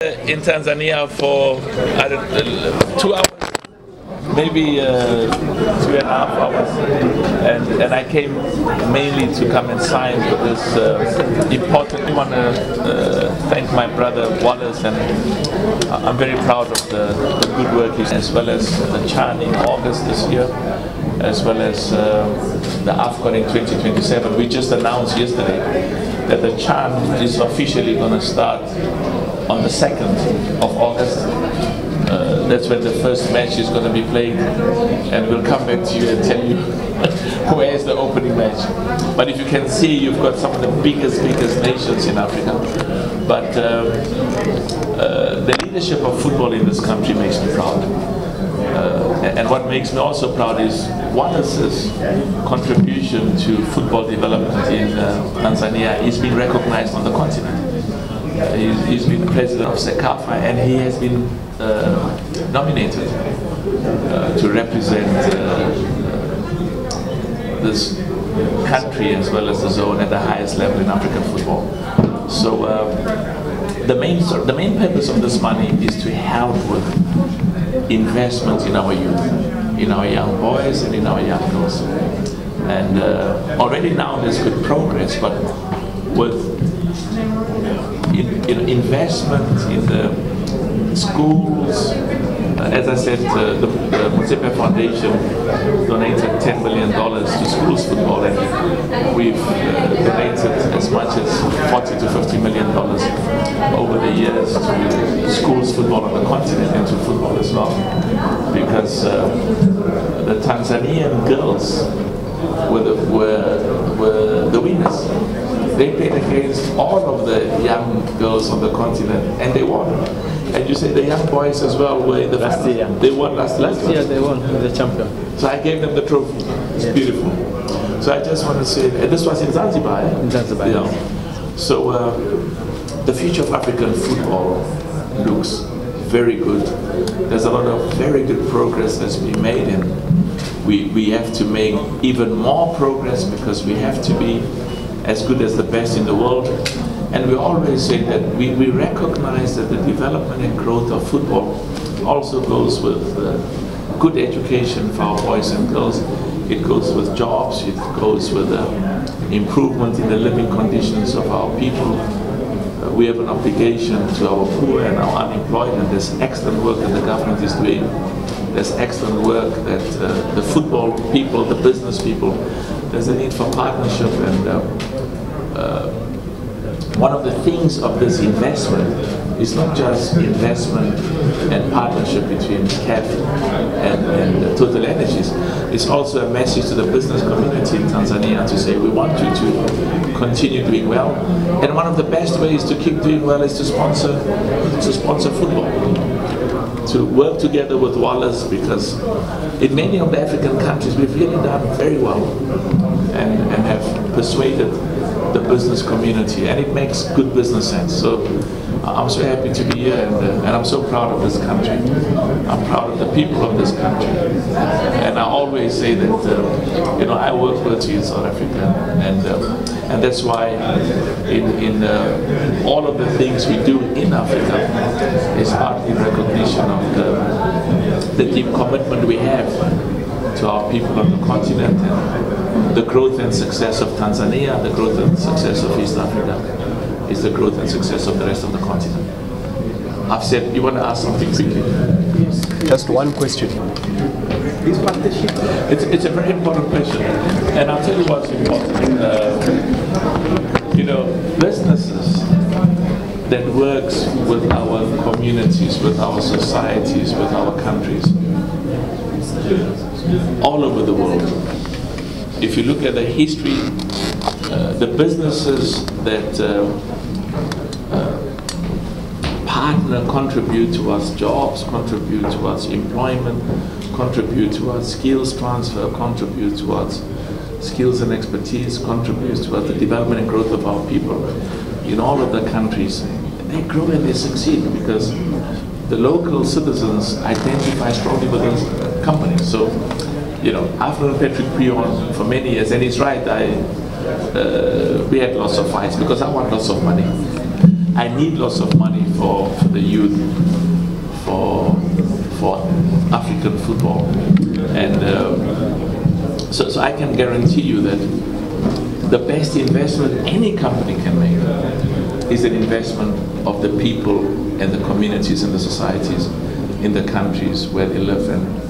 In Tanzania for 2 hours, maybe 2.5 hours, and I came mainly to come and sign for this important. I want to thank my brother Wallace, and I'm very proud of the good work he's, as well as the Chan in August this year, as well as the AFCON in 2027. We just announced yesterday that the Chan is officially going to start on the 2nd of August. That's when the first match is going to be played, and we'll come back to you and tell you where is the opening match. But if you can see, you've got some of the biggest nations in Africa. But the leadership of football in this country makes me proud. And what makes me also proud is Wallace's contribution to football development in Tanzania is being recognized on the continent. He's been president of Caf, and he has been nominated to represent this country as well as the zone at the highest level in African football. So the main purpose of this money is to help with investment in our youth, in our young boys and in our young girls. And already now there's good progress, but with investment in the schools, as I said, the Motsepe Foundation donated $10 million to schools football, and we've donated as much as $40 to $50 million over the years to schools football on the continent and to football as well, because the Tanzanian girls were the winners. They played against all of the young girls on the continent, and they won. And you say the young boys as well were in the last year. They won last year. They won the champion. So I gave them the trophy. It's beautiful. So I just want to say, and this was in Zanzibar. In Zanzibar. Yeah. So the future of African football looks very good. There's a lot of very good progress that's been made, and we have to make even more progress, because we have to be as good as the best in the world. And we always say that we recognize that the development and growth of football also goes with good education for our boys and girls. It goes with jobs, it goes with improvement in the living conditions of our people. We have an obligation to our poor and our unemployed, and there's excellent work that the government is doing. There's excellent work that the football people, the business people, there's a need for partnership. And one of the things of this investment is not just investment and partnership between Caf and Total Energies. It's also a message to the business community in Tanzania to say we want you to continue doing well. And one of the best ways to keep doing well is to sponsor football. To work together with Wallace, because in many of the African countries we've really done very well and have persuaded the business community, and it makes good business sense. So I'm so happy to be here, and I'm so proud of this country. I'm proud of the people of this country, and I always say that I work with you in South Africa, and that's why in all of the things we do in Africa is partly recognition of the deep commitment we have to our people on the continent, and the growth and success of Tanzania, the growth and success of East Africa is the growth and success of the rest of the continent. I've said, you want to ask something quickly? Yes. Just one question. It's a very important question, and I'll tell you what's important. Businesses that works with our communities, with our societies, with our countries, all over the world. If you look at the history, the businesses that partner contribute towards jobs, contribute towards employment, contribute towards skills transfer, contribute towards skills and expertise, contribute towards the development and growth of our people in all of the countries. They grow and they succeed because the local citizens identify strongly with those companies. So, I've known Patrick Prion for many years, and he's right. We had lots of fights because I want lots of money. I need lots of money for the youth, for African football. And so I can guarantee you that the best investment any company can make is an investment of the people and the communities and the societies in the countries where they live in.